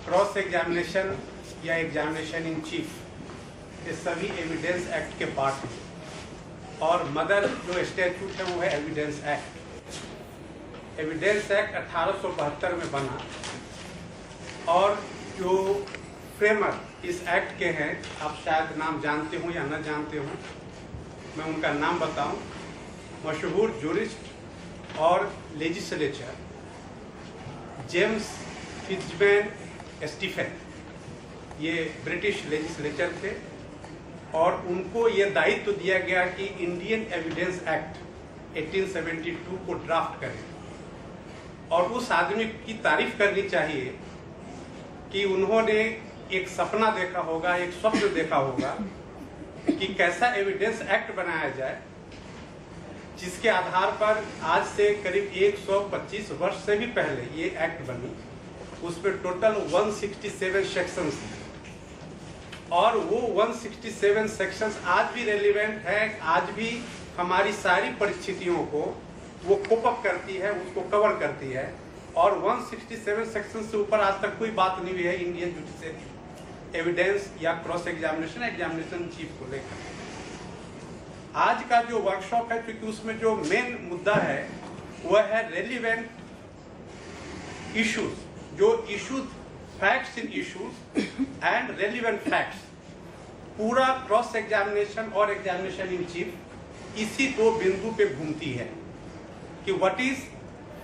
Cross examination या examination in chief ये सभी एविडेंस एक्ट के पार्ट हैं और मदर जो स्टैट्यूट है वो है एविडेंस एक्ट। एविडेंस एक्ट 1872 में बना और जो फ्रेमर इस एक्ट के हैं, आप शायद नाम जानते हो या न जानते हो, मैं उनका नाम बताऊं। मशहूर जूरिस्ट और लेजिस्लेचर जेम्स फिट्जमैन स्टीफन, ये ब्रिटिश लेजिस्लेचर थे और उनको ये दायित्व दिया गया कि इंडियन एविडेंस एक्ट 1872 को ड्राफ्ट करें। और उस आदमी की तारीफ करनी चाहिए कि उन्होंने एक सपना देखा होगा, एक स्वप्न देखा होगा कि कैसा एविडेंस एक्ट बनाया जाए जिसके आधार पर आज से करीब 125 वर्ष से भी पहले ये एक्ट बनी। उसमें टोटल 167 सेक्शंस हैं और वो 167 सेक्शंस आज भी रेलिवेंट है, आज भी हमारी सारी परिस्थितियों को वो कोप अप करती है, उसको कवर करती है। और 167 सेक्शन से ऊपर आज तक कोई बात नहीं हुई है इंडियन जुडिशरी एविडेंस या क्रॉस एग्जामिनेशन चीफ को लेकर। आज का जो वर्कशॉप है, क्योंकि उसमें जो मेन मुद्दा है वह है रेलिवेंट इश्यूज, जो issues facts in issues and relevant facts. पूरा क्रॉस एग्जामिनेशन और एग्जामिनेशन इन चीफ इसी दो बिंदु पे घूमती है कि what is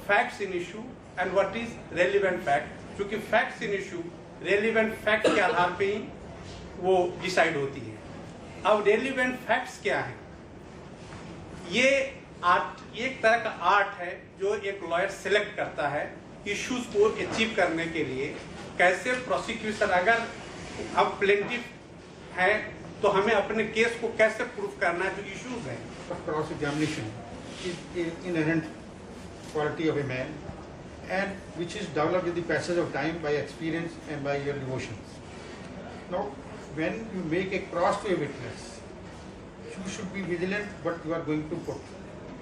facts in issue and what is relevant fact. क्योंकि facts in issue relevant fact के आधार पे ही वो डिसाइड होती है। अब रेलिवेंट फैक्ट्स क्या है? ये आर्ट, एक तरह का आर्ट है जो एक लॉयर सिलेक्ट करता है इश्यूज को अचीव करने के लिए। कैसे प्रोसिक्यूशन, अगर हम प्लेंटिफ हैं तो हमें अपने केस को कैसे प्रूफ करना है, जो इश्यूज हैं। Cross examination is inherent quality of a man and which is developed with the passage of time by experience and by your devotions. Now, when you make a cross to a witness, you should be vigilant what you are going to put,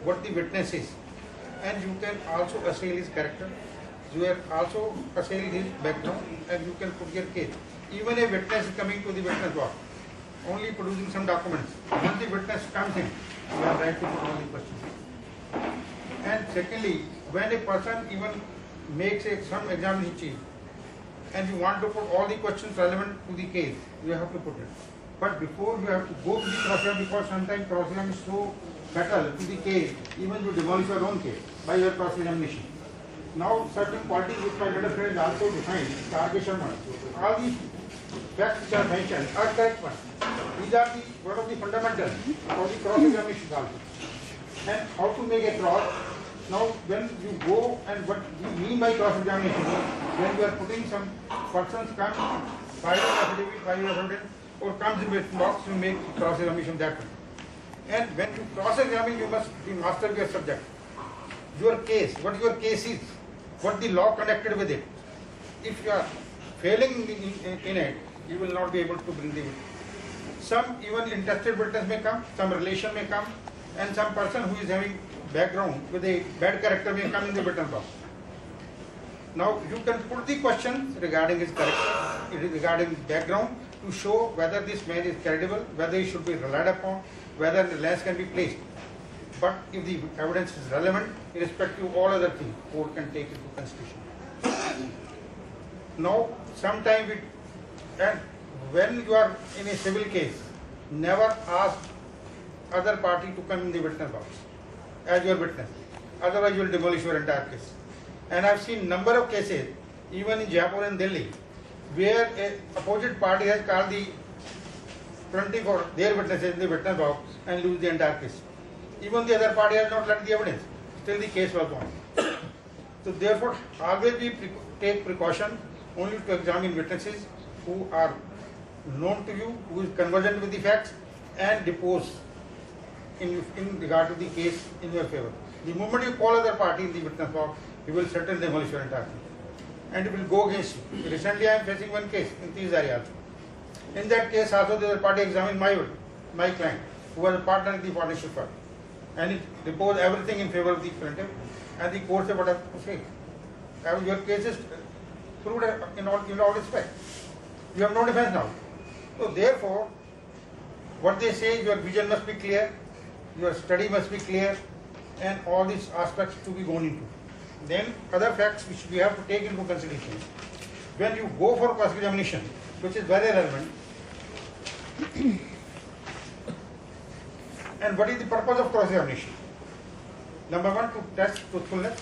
what the witness is, and you can also assail his character, you can also assail his background, and you can put your case. Even a witness is coming to the witness box, only producing some documents. Once the witness comes in, you are right to put all the questions. And secondly, when a person even makes some examination chief and you want to put all the questions relevant to the case, you have to put it. But before you have to go to the cross-exam, because sometimes cross-exam is so fatal to the case, even you demolish your own case by your cross-examination. Now certain qualities which my letter friend also defined, R.K. Sharma, all these facts which are mentioned are correct ones. These are the one of the fundamentals for the cross-examination also. And how to make a cross? Now, when you go and what we mean by cross-examination, when you are putting some persons come, file affidavit, or comes in with box, you make cross-examination that way. And when you cross-examine, you must be master of your subject. Your case, what your case is, what the law connected with it. If you are failing in it, you will not be able to bring the witness. Some even interested witness may come, some relation may come, and some person who is having background with a bad character may come in the witness box. Now you can put the questions regarding his character, regarding his background, to show whether this man is credible, whether he should be relied upon, whether the lens can be placed. But if the evidence is relevant, irrespective of all other things, court can take it to consideration. Now, sometimes and when you are in a civil case, never ask other party to come in the witness box as your witness. Otherwise, you will demolish your entire case. And I have seen number of cases, even in Jaipur and Delhi, where a opposite party has called the 24 their witnesses in the witness box and lose the entire case. Even the other party has not let the evidence. Still the case was won. So therefore, always take precaution only to examine witnesses who are known to you, who is conversant with the facts, and depose in regard to the case in your favor. The moment you call other party in the witness box, he will certainly demolish your entire thing. And it will go against you. Recently I am facing one case in Tizari also. In that case also the other party examined my client, who was a partner in the partnership firm. And it deposed everything in favor of the plaintiff. And the court said, what I have to say? Your case is proved in all respects. You have no defense now. So therefore, what they say is your vision must be clear, your study must be clear, and all these aspects to be gone into. Then other facts which we have to take into consideration. When you go for cross-examination, which is very relevant, and what is the purpose of cross-examination? Number one, to test truthfulness,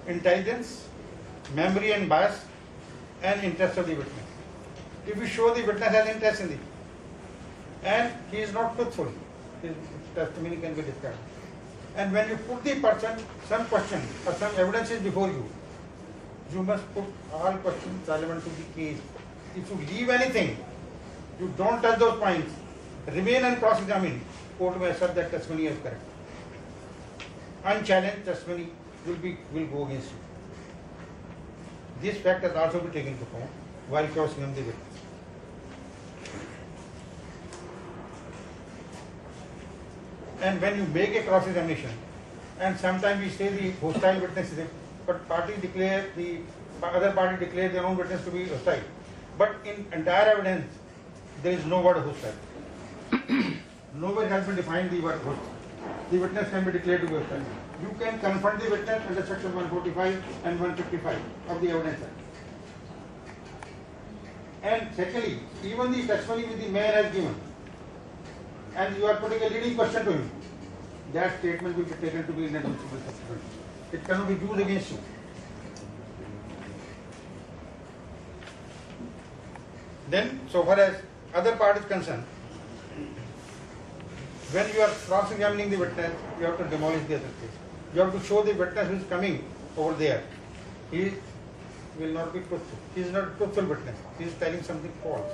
intelligence, memory and bias, and interest of the witness. If you show the witness has interest in it, and he is not truthful, his testimony can be discarded. And when you put the person some question or some evidence is before you, you must put all questions relevant to the case. If you leave anything, you don't touch those points, remain and cross-examine, court may assert that testimony is correct. Unchallenged testimony will go against you. This fact has also been taken into account while cross-examining the witness. And when you make a cross-examination, and sometimes we say the hostile witness is it, but the other party declare their own witness to be hostile. But in entire evidence, there is no word hostile. Nowhere has been defined the word hostile. The witness can be declared to be hostile. You can confront the witness under section 145 and 155 of the Evidence Act. And secondly, even the testimony which the man has given, and you are putting a leading question to him, that statement will be taken to be inadmissible subsequently. It cannot be used against you. Then, so far as other part is concerned, when you are cross-examining the witness, you have to demolish the other case. You have to show the witness who is coming over there. He will not be truthful. He is not a truthful witness. He is telling something false.